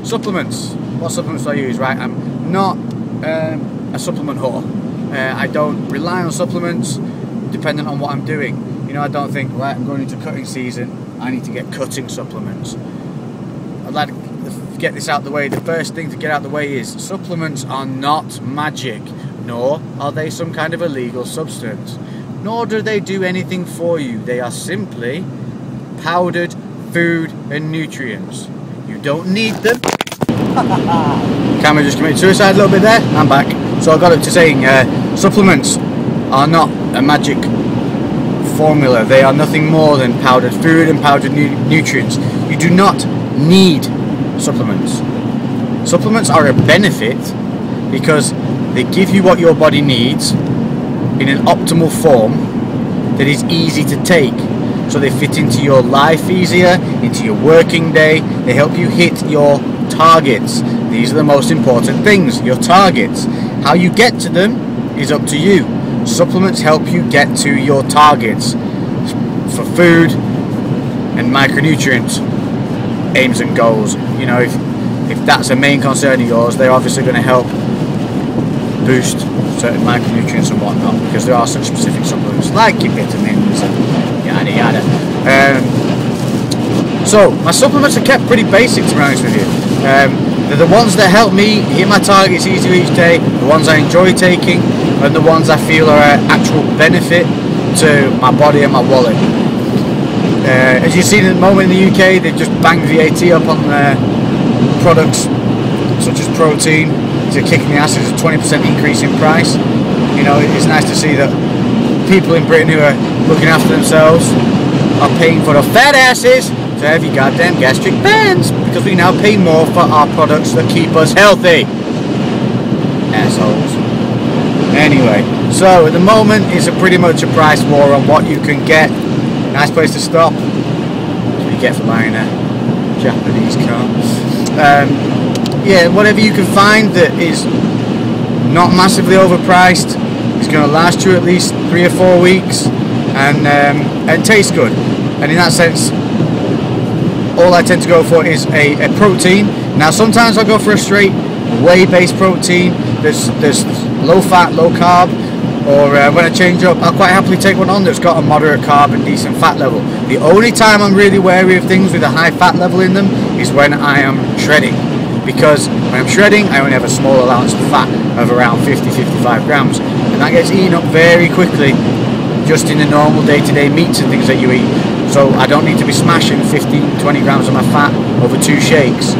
supplements. What supplements do I use? Right, I'm not a supplement whore. I don't rely on supplements depending on what I'm doing. You know, I don't think, right, I'm going into cutting season, I need to get cutting supplements. I'd like to get this out of the way. The first thing to get out of the way is supplements are not magic, nor are they some kind of illegal substance, nor do they do anything for you. They are simply powdered food and nutrients. You don't need them. Camera just committed suicide a little bit there. I'm back. So I got up to saying supplements are not a magic formula. They are nothing more than powdered food and powdered nutrients. You do not need supplements. Supplements are a benefit because they give you what your body needs in an optimal form that is easy to take. So they fit into your life easier, into your working day. They help you hit your targets. These are the most important things, your targets. How you get to them is up to you. Supplements help you get to your targets for food and micronutrient aims and goals. You know, if that's a main concern of yours, they're obviously going to help boost certain micronutrients and whatnot, because there are such specific supplements like your vitamins and yada yada. So my supplements are kept pretty basic, to be honest with you. They're the ones that help me hit my targets easier each day, the ones I enjoy taking, and the ones I feel are an actual benefit to my body and my wallet. As you've seen at the moment in the UK, they've just banged VAT up on products such as protein. It's a kick in the ass. It's a 20% increase in price. You know, it's nice to see that people in Britain who are looking after themselves are paying for the fat asses to have your goddamn gastric pans, because we now pay more for our products that keep us healthy. Assholes. Anyway, so at the moment it's pretty much a price war on what you can get. Nice place to stop. That's what you get for buying a Japanese car. Yeah, whatever you can find that is not massively overpriced is going to last you at least 3 or 4 weeks and taste good. And in that sense, all I tend to go for is a protein. Now sometimes I'll go for a straight whey-based protein. There's low fat, low carb, or when I change up, I'll quite happily take one on that's got a moderate carb and decent fat level. The only time I'm really wary of things with a high fat level in them is when I am shredding. Because when I'm shredding, I only have a small allowance of fat of around 50-55 grams, and that gets eaten up very quickly just in the normal day-to-day meats and things that you eat. So I don't need to be smashing 15-20 grams of my fat over 2 shakes,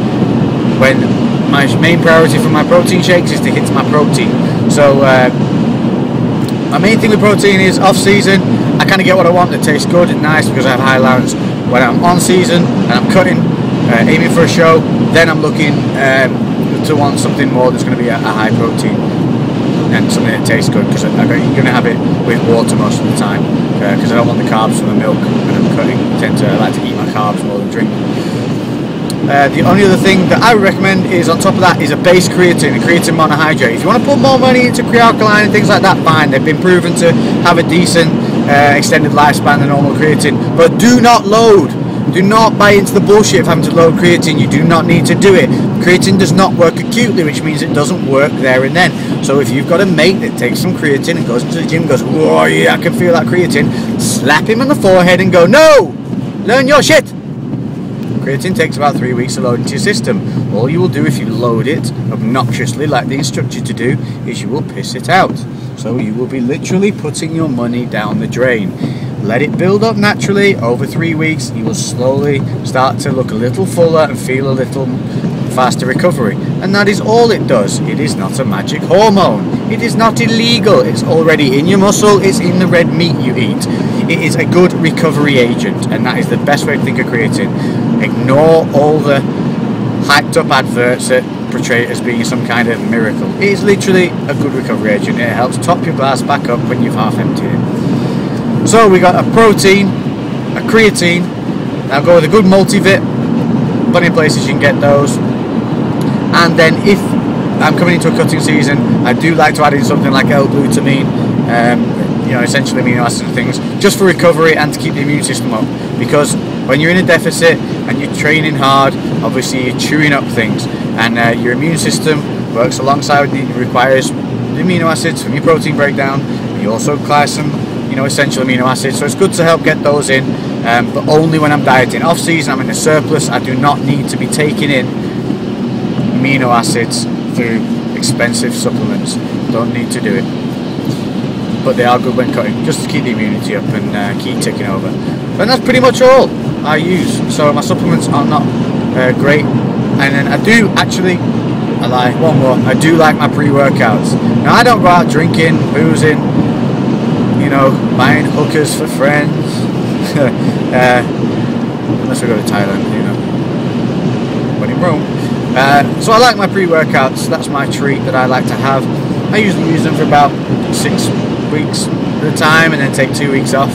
when my main priority for my protein shakes is to hit my protein. So my main thing with protein is off-season, I kind of get what I want that tastes good and nice because I have high allowance. When I'm on season and I'm cutting, aiming for a show, then I'm looking to want something more that's going to be a high protein and something that tastes good, because you're going to have it with water most of the time, because I don't want the carbs from the milk when I'm cutting. I like to eat my carbs more than drink. The only other thing that I would recommend is, on top of that, is a base creatine, a creatine monohydrate. If you want to put more money into Crealkaline and things like that, fine. They've been proven to have a decent extended lifespan than normal creatine, but do not load. Do not buy into the bullshit of having to load creatine. You do not need to do it. Creatine does not work acutely, which means it doesn't work there and then. So if you've got a mate that takes some creatine and goes into the gym and goes, oh yeah, I can feel that creatine, slap him on the forehead and go, no, learn your shit. Creatine takes about 3 weeks to load into your system. All you will do if you load it obnoxiously, like they instruct you to do, is you will piss it out. So you will be literally putting your money down the drain. Let it build up naturally. Over 3 weeks, you will slowly start to look a little fuller and feel a little faster recovery. And that is all it does. It is not a magic hormone. It is not illegal. It's already in your muscle. It's in the red meat you eat. It is a good recovery agent, and that is the best way to think of creatine. Ignore all the hyped up adverts that portray it as being some kind of miracle. It is literally a good recovery agent. It helps top your glass back up when you've half emptied it. So we got a protein, a creatine. Now go with a good multivit. Plenty of places you can get those. And then if I'm coming into a cutting season, I do like to add in something like L-glutamine, you know, essentially amino acids and things, just for recovery and to keep the immune system up. Because When you're in a deficit and you're training hard, obviously you're chewing up things, and your immune system works alongside, it requires the amino acids from your protein breakdown, and you also require some, you know, essential amino acids, so it's good to help get those in, but only when I'm dieting. Off season, I'm in a surplus. I do not need to be taking in amino acids through expensive supplements. Don't need to do it, but they are good when cutting, just to keep the immunity up and keep ticking over. And that's pretty much all I use. So my supplements are not great, and then I do actually, I lie, one more, I do like my pre-workouts. Now I don't go out drinking, boozing, you know, buying hookers for friends, unless we go to Thailand, you know, when in Rome. So I like my pre-workouts. That's my treat that I like to have. I usually use them for about 6 weeks at a time and then take 2 weeks off.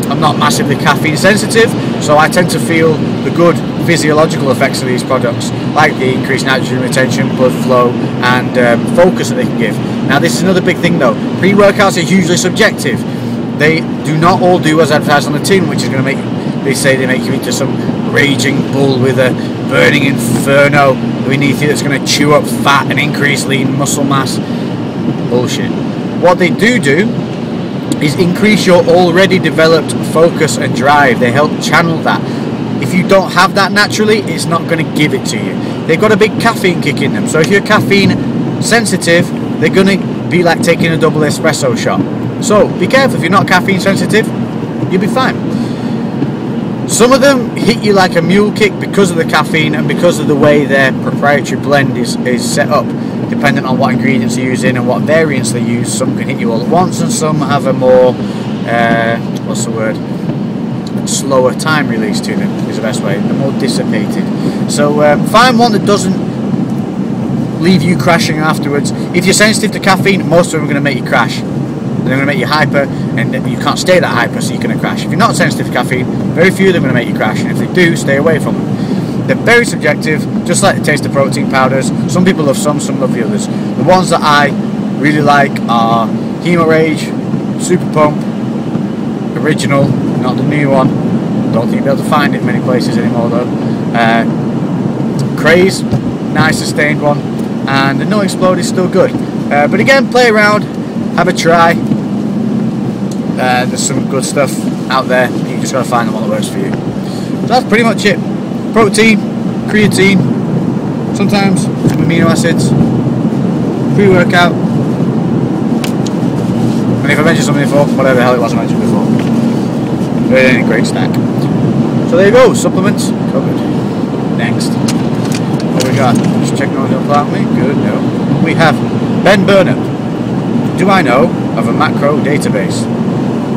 I'm not massively caffeine sensitive, so I tend to feel the good physiological effects of these products, like the increased nitrogen retention, blood flow, and focus that they can give. Now this is another big thing though, pre-workouts are hugely subjective. They do not all do as advertised on the tin, which is going to make, they say they make you into some raging bull with a burning inferno beneath you that's going to chew up fat and increase lean muscle mass. Bullshit. What they do is increase your already developed focus and drive. They help channel that. If you don't have that naturally, it's not going to give it to you. They've got a big caffeine kick in them, so if you're caffeine sensitive, they're going to be like taking a double espresso shot. So be careful. If you're not caffeine sensitive, you'll be fine. Some of them hit you like a mule kick because of the caffeine and because of the way their proprietary blend is set up, depending on what ingredients they're using and what variants they use. Some can hit you all at once, and some have a more what's the word, slower time release to them is the best way. They're more dissipated. So find one that doesn't leave you crashing afterwards. If you're sensitive to caffeine, most of them are going to make you crash. They're going to make you hyper, and you can't stay that hyper, so you're going to crash. If you're not sensitive to caffeine, very few of them are going to make you crash, and if they do, stay away from them. They're very subjective, just like the taste of protein powders. Some people love some love the others. The ones that I really like are Hemo Rage, Super Pump, Original, not the new one. Don't think you'll be able to find it in many places anymore though. Craze, nice sustained one, and the No Explode is still good. But again, play around, have a try. There's some good stuff out there. You just got to find the one that works for you. So that's pretty much it. Protein, creatine, sometimes some amino acids, pre-workout, and if I mentioned something before, whatever the hell it was I mentioned before. But it ain't a great stack. So there you go, supplements covered. Next, what we got? Just checking on without me. Good, no. We have Ben Burnham. Do I know of a macro database?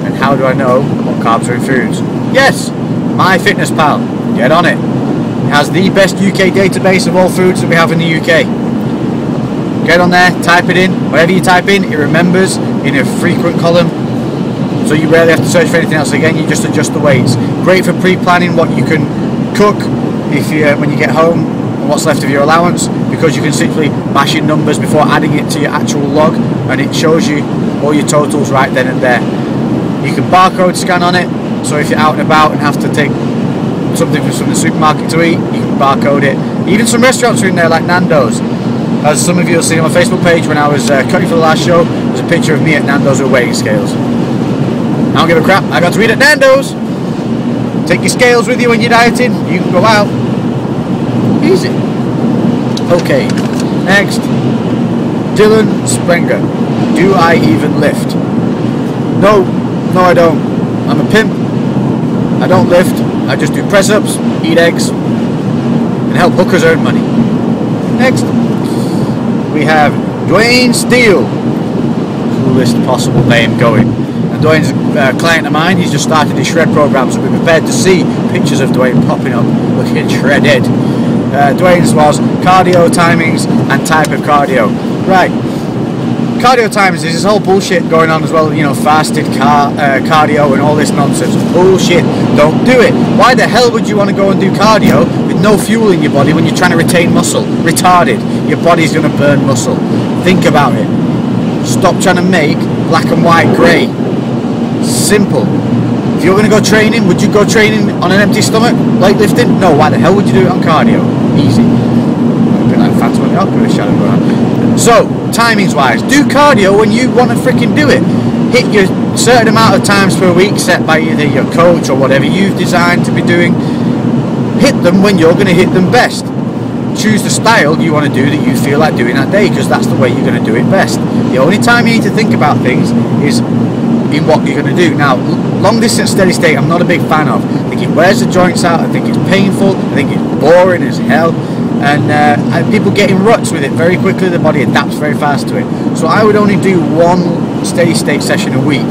And how do I know what carbs are in foods? Yes, MyFitnessPal. Get on it. It has the best UK database of all foods that we have in the UK. Get on there, type it in. Whatever you type in, it remembers in a frequent column. So you rarely have to search for anything else again, you just adjust the weights. Great for pre-planning what you can cook if when you get home and what's left of your allowance, because you can simply mash in numbers before adding it to your actual log, and it shows you all your totals right then and there. You can barcode scan on it, so if you're out and about and have to take something from the supermarket to eat, you can barcode it. Even some restaurants are in there like Nando's. As some of you will see on my Facebook page, when I was cutting for the last show, there's a picture of me at Nando's with weighing scales. I don't give a crap, I got to eat at Nando's. Take your scales with you when you're dieting, you can go out. Easy. Okay, next. Dylan Sprenger. Do I even lift? No, I don't. I'm a pimp. I don't lift. I just do press-ups, eat eggs, and help hookers earn money. Next, we have Dwayne Steele. Coolest possible name going. And Dwayne's a client of mine. He's just started his shred program, so be prepared to see pictures of Dwayne popping up looking shredded. Dwayne's was cardio timings and type of cardio. Right. Cardio timings, there's this whole bullshit going on as well, you know, fasted cardio and all this nonsense. Bullshit, don't do it. Why the hell would you want to go and do cardio with no fuel in your body when you're trying to retain muscle? Retarded. Your body's going to burn muscle. Think about it. Stop trying to make black and white grey. Simple. If If you're going to go training, would you go training on an empty stomach, weightlifting? No. Why the hell would you do it on cardio? Easy. A bit like Phantom of the Opera, shadow going on. So, timings wise, do cardio when you want to freaking do it. Hit your certain amount of times per week set by either your coach or whatever you've designed to be doing. Hit them when you're going to hit them best. Choose the style you want to do that you feel like doing that day, because that's the way you're going to do it best. The only time you need to think about things is in what you're going to do. Now, long distance steady state I'm not a big fan of. I think it wears the joints out, I think it's painful, I think it's boring as hell, and people get in ruts with it very quickly. The body adapts very fast to it. So I would only do one steady state session a week,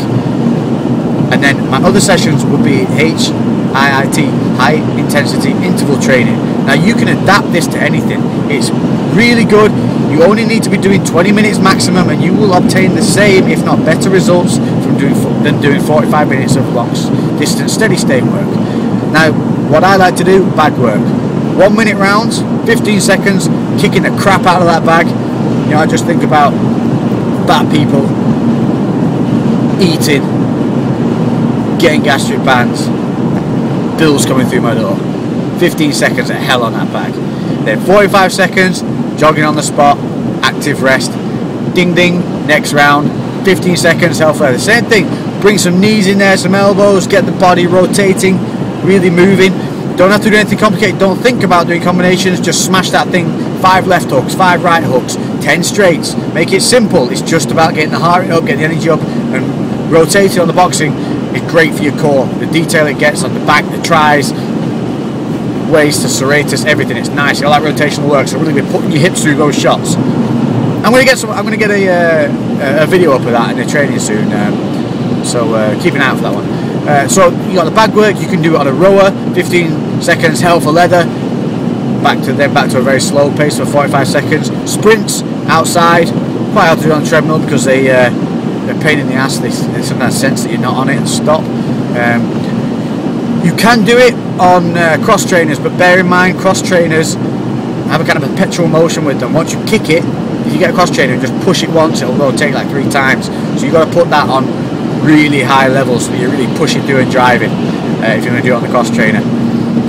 and then my other sessions would be HIIT, high intensity interval training. Now you can adapt this to anything. It's really good. You only need to be doing 20 minutes maximum, and you will obtain the same, if not better, results from doing 45 minutes of long distance steady state work. Now, what I like to do, bag work. 1 minute rounds, 15 seconds, kicking the crap out of that bag. You know, I just think about fat people eating, getting gastric bands, bills coming through my door. 15 seconds of hell on that bag. Then 45 seconds, jogging on the spot, active rest. Ding ding, next round. 15 seconds, hell further. Same thing, bring some knees in there, some elbows, get the body rotating, really moving. Don't have to do anything complicated. Don't think about doing combinations, just smash that thing. 5 left hooks, 5 right hooks, 10 straights. Make it simple. It's just about getting the heart rate up, getting the energy up, and rotating on the boxing is great for your core. The detail it gets on the back, the tries, waist to serratus, everything. It's nice. You got that rotational work, so really be putting your hips through those shots. I'm going to get a video up of that in the training soon, so keep an eye out for that one. So you got the bag work. You can do it on a rower, 15 seconds, hell for leather, back to a very slow pace for 45 seconds. Sprints outside, quite hard to do on the treadmill because they're a pain in the ass. They sometimes sense that you're not on it and stop. You can do it on cross trainers, but bear in mind cross trainers have a kind of a perpetual motion with them. Once you kick it, if you get a cross trainer and just push it once, it'll rotate like 3 times. So you've got to put that on really high levels so that you really push it through and drive it if you're going to do it on the cross trainer.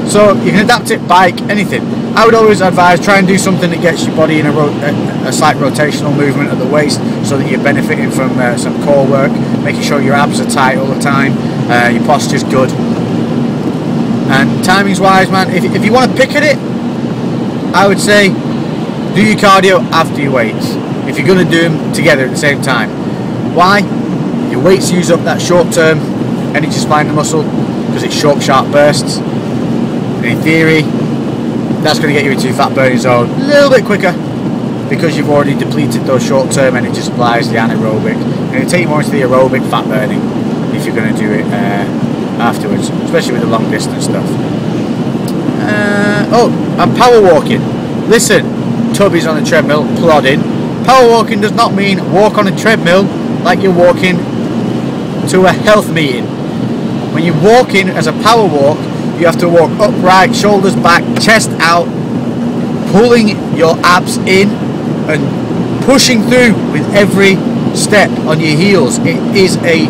So you can adapt it, bike, anything. I would always advise try and do something that gets your body in a slight rotational movement at the waist, so that you're benefiting from some core work, making sure your abs are tight all the time, your posture's good. And timings wise, man, if you want to pick at it, I would say do your cardio after your weights, if you're going to do them together at the same time. Why? Your weights use up that short term energy supply in the muscle because it's short, sharp bursts, and in theory that's going to get you into your fat burning zone a little bit quicker because you've already depleted those short term energy supplies, the anaerobic, and it'll take you more into the aerobic fat burning if you're going to do it afterwards, especially with the long distance stuff. And power walking. Listen, tubbies on the treadmill, plodding. Power walking does not mean walk on a treadmill like you're walking to a health meeting. When you're walking as a power walk, you have to walk upright, shoulders back, chest out, pulling your abs in and pushing through with every step on your heels. It is a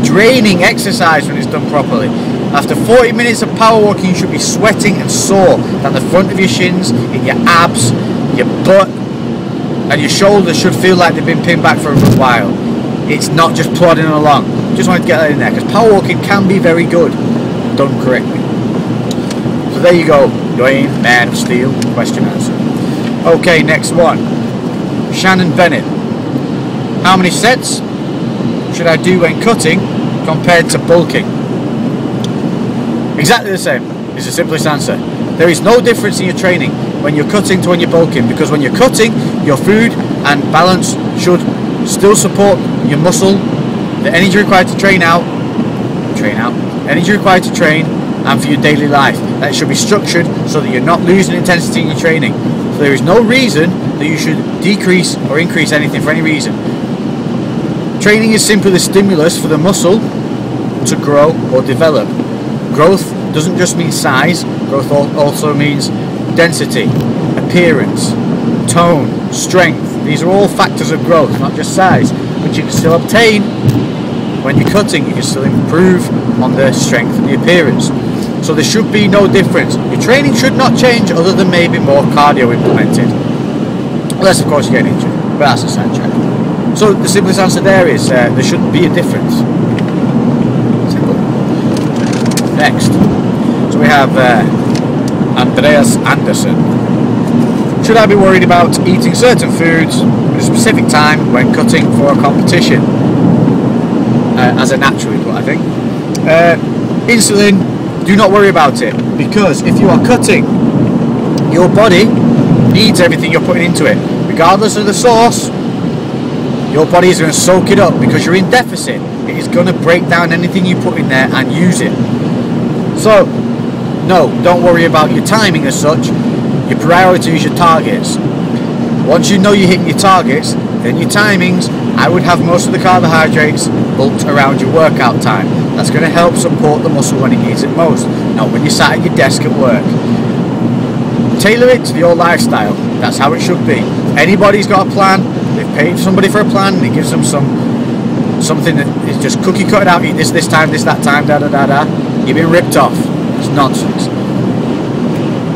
draining exercise when it's done properly. After 40 minutes of power walking, you should be sweating and sore down the front of your shins, in your abs, your butt, and your shoulders should feel like they've been pinned back for a good while. It's not just plodding along. Just wanted to get that in there because power walking can be very good done correctly. So there you go, Dwayne, Man of Steel, question answer. Okay, next one. Shannon Bennett. How many sets should I do when cutting compared to bulking? Exactly the same is the simplest answer. There is no difference in your training when you're cutting to when you're bulking, because when you're cutting, your food and balance should still support your muscle, the energy required to train out, energy required to train, and for your daily life. That should be structured so that you're not losing intensity in your training. So there is no reason that you should decrease or increase anything for any reason. Training is simply the stimulus for the muscle to grow or develop. Growth doesn't just mean size, growth also means density, appearance, tone, strength. These are all factors of growth, not just size, which you can still obtain when you're cutting. You can still improve on the strength and the appearance. So there should be no difference. Your training should not change other than maybe more cardio implemented. Unless of course you get injured, but that's a sidetrack. So the simplest answer there is there shouldn't be a difference. Simple. Next. So we have Andreas Anderson. Should I be worried about eating certain foods at a specific time when cutting for a competition? As a natural input, I think. Insulin, do not worry about it, because if you are cutting, your body needs everything you're putting into it. Regardless of the source, your body is going to soak it up because you're in deficit. It is going to break down anything you put in there and use it. So, no, don't worry about your timing as such. Your priority is your targets. Once you know you're hitting your targets, then your timings, I would have most of the carbohydrates bulked around your workout time. That's going to help support the muscle when it needs it most, not when you're sat at your desk at work. Tailor it to your lifestyle. That's how it should be. Anybody's got a plan. They've paid somebody for a plan, and it gives them something that is just cookie cutter out. Eat this time, this that time, da da da da. You've been ripped off. It's nonsense.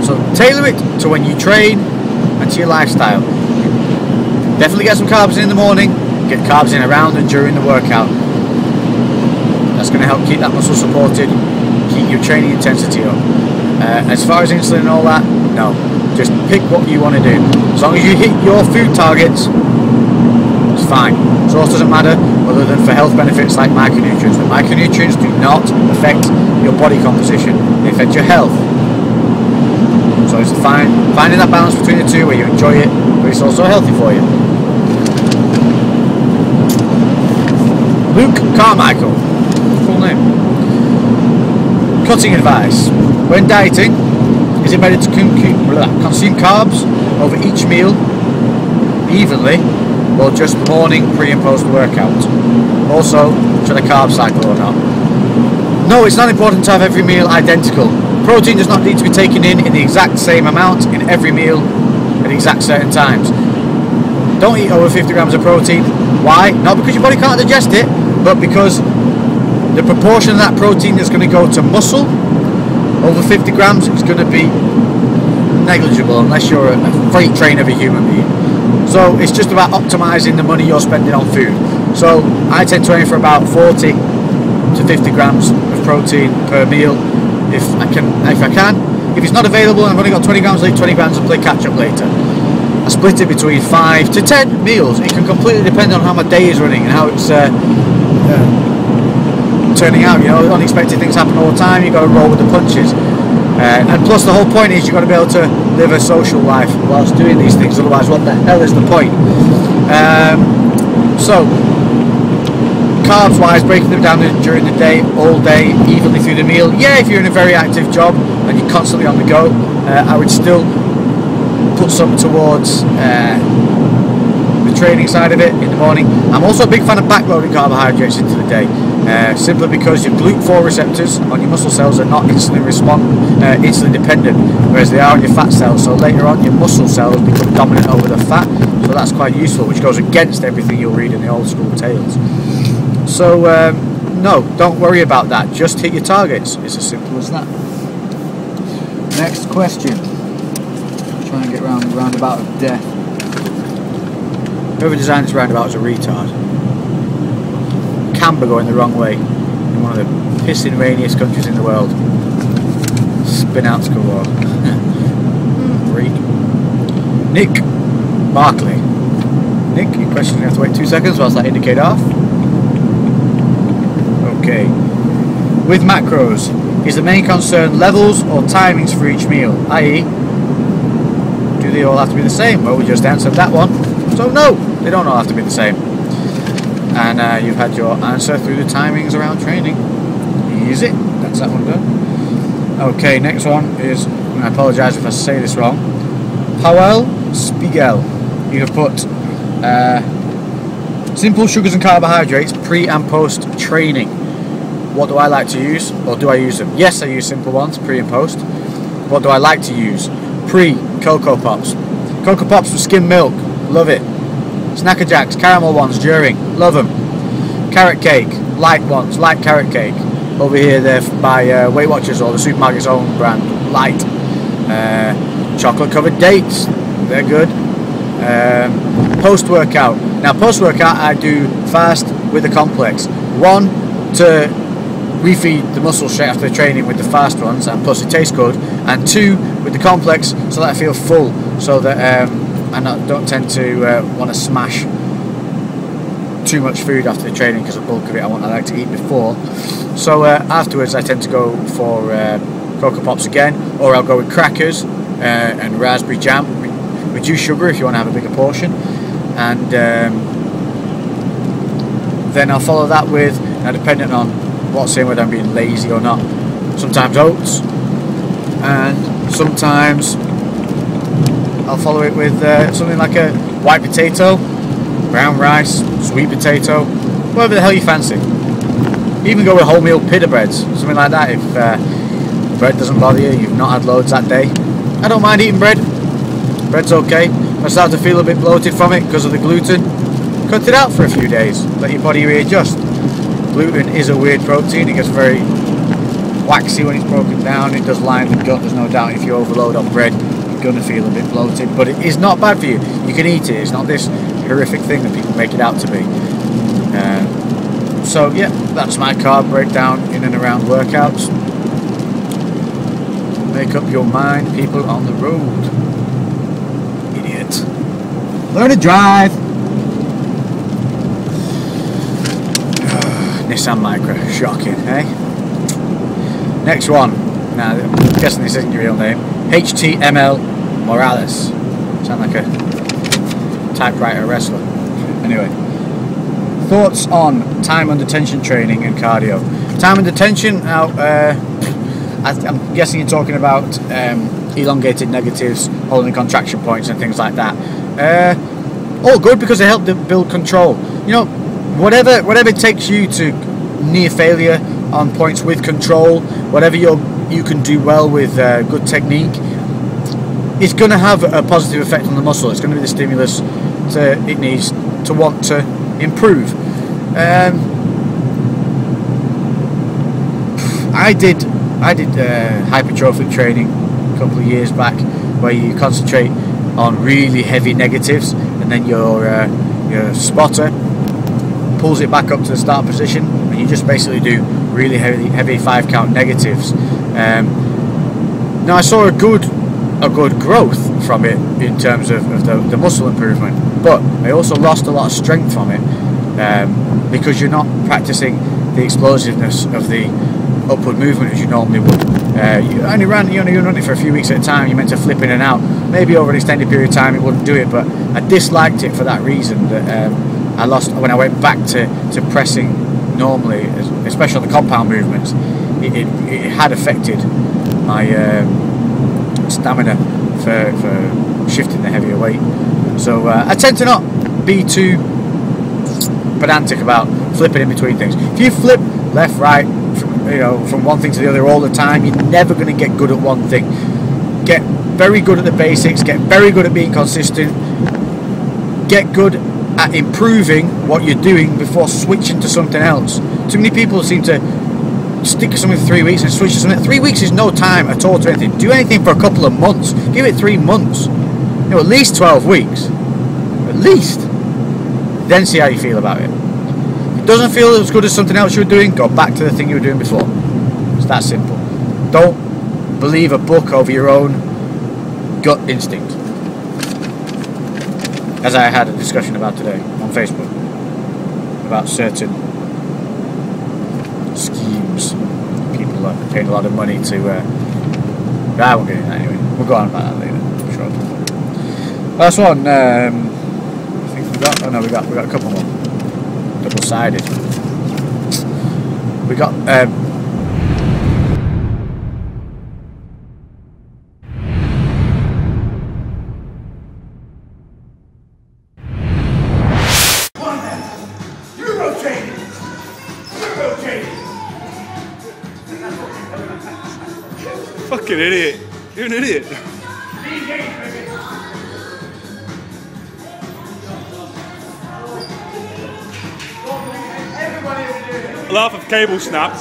So tailor it to when you train and to your lifestyle. Definitely get some carbs in the morning. Get carbs in around and during the workout. That's going to help keep that muscle supported, keep your training intensity up. As far as insulin and all that, no. Just pick what you want to do. As long as you hit your food targets, it's fine. Source doesn't matter, other than for health benefits like micronutrients. But micronutrients do not affect your body composition. They affect your health. So it's finding that balance between the two where you enjoy it, but it's also healthy for you. Luke Carmichael, full name. Cutting advice. When dieting, is it better to consume carbs over each meal evenly, or just morning, pre and post workout? Also, should I carb cycle or not? No, it's not important to have every meal identical. Protein does not need to be taken in the exact same amount in every meal at exact certain times. Don't eat over 50 grams of protein. Why? Not because your body can't digest it, but because the proportion of that protein that's going to go to muscle over 50 grams is going to be negligible unless you're a freight train of a human being. So it's just about optimizing the money you're spending on food. So I tend to aim for about 40 to 50 grams of protein per meal if I can. If it's not available and I've only got 20 grams, I'll eat 20 grams and play catch up later. I split it between 5 to 10 meals. It can completely depend on how my day is running and how it's turning out. You know, unexpected things happen all the time. You've got to roll with the punches. And plus the whole point is you've got to be able to live a social life whilst doing these things, otherwise what the hell is the point? So carbs wise, breaking them down during the day, all day, evenly through the meal. Yeah, if you're in a very active job and you're constantly on the go, I would still put some towards the training side of it in the morning. I'm also a big fan of backloading carbohydrates into the day, simply because your GLUT4 receptors on your muscle cells are not insulin dependent, whereas they are on your fat cells. So later on your muscle cells become dominant over the fat, so that's quite useful, which goes against everything you'll read in the old school tales. So no, don't worry about that, just hit your targets. It's as simple as that. Next question. Try and get round the roundabout of death. Whoever designed this roundabout is a retard. Camber going the wrong way in one of the pissing rainiest countries in the world. Spin out to war. Freak. Nick Barkley. Nick, your question, you have to wait 2 seconds whilst I indicate off. Okay. With macros, is the main concern levels or timings for each meal? I.e., do they all have to be the same? Well, we just answered that one. So no, they don't all have to be the same. And you've had your answer through the timings around training. Easy. That's that one done. Okay, next one is, and I apologise if I say this wrong, Powell Spiegel. You have put simple sugars and carbohydrates pre and post training. What do I like to use, or do I use them? Yes, I use simple ones, pre and post. What do I like to use? Pre, Cocoa Pops. Cocoa Pops with skim milk, love it. Snacker Jacks, caramel ones during, love them. Carrot cake, light ones, light carrot cake. over here they're by Weight Watchers, or the Supermarket's own brand, Light. Chocolate covered dates, they're good. Post-workout. Now post-workout I do fast with the complex. One, to refeed the muscle straight after the training with the fast ones, and plus it tastes good. And two, with the complex, so that I feel full, so that I don't tend to want to smash too much food after the training, because the bulk of it I like to eat before. So afterwards I tend to go for Cocoa Pops again, or I'll go with crackers and raspberry jam, reduced sugar if you want to have a bigger portion, and then I'll follow that with, depending on what's in, whether I'm being lazy or not, sometimes oats, and sometimes I'll follow it with something like a white potato, brown rice, sweet potato, whatever the hell you fancy. Even go with wholemeal pita breads, something like that. If bread doesn't bother you, you've not had loads that day, I don't mind eating bread. Bread's okay. If I start to feel a bit bloated from it because of the gluten, cut it out for a few days, let your body readjust. Gluten is a weird protein, it gets very waxy when it's broken down, it does line the gut, there's no doubt. If you overload on bread, you're going to feel a bit bloated, but it is not bad for you. You can eat it, it's not this horrific thing that people make it out to be. So yeah, that's my carb breakdown in and around workouts. Make up your mind, people on the road. Idiot. Learn to drive. Nissan Micra, shocking, eh? Next one. Now, I'm guessing this isn't your real name. HTML Morales. Sound like a typewriter wrestler. Anyway, thoughts on time under tension training and cardio. Time under tension. Now, I'm guessing you're talking about elongated negatives, holding contraction points, and things like that. All good, because they help build control. You know, whatever takes you to near failure on points with control, whatever you can do well with good technique, it's going to have a positive effect on the muscle. It's going to be the stimulus it needs to want to improve. I did hypertrophic training a couple of years back, where you concentrate on really heavy negatives, and then your spotter pulls it back up to the start position, and you just basically do really heavy 5-count negatives. Now I saw a good growth from it in terms of the muscle improvement, but I also lost a lot of strength from it, because you're not practicing the explosiveness of the upward movement as you normally would. You only run it for a few weeks at a time. You're meant to flip in and out. Maybe over an extended period of time it wouldn't do it, but I disliked it for that reason, that I lost when I went back to pressing normally, especially on the compound movements. It had affected my stamina for shifting the heavier weight. So I tend to not be too pedantic about flipping in between things. If you flip left, right, from one thing to the other all the time, you're never going to get good at one thing. Get very good at the basics, get very good at being consistent, get good at improving what you're doing before switching to something else. Too many people seem to stick to something for 3 weeks and switch to something. 3 weeks is no time at all to anything. Do anything for a couple of months. Give it 3 months. At least 12 weeks. At least. Then see how you feel about it. If it doesn't feel as good as something else you were doing, go back to the thing you were doing before. It's that simple. Don't believe a book over your own gut instinct. As I had a discussion about today on Facebook about certain schemes people are paying a lot of money to I won't get into that anyway. We'll go on about that later, I'm sure. Last one, I think we got a couple more. Double-sided. We got fucking idiot. You're an idiot. Laugh if cable snapped.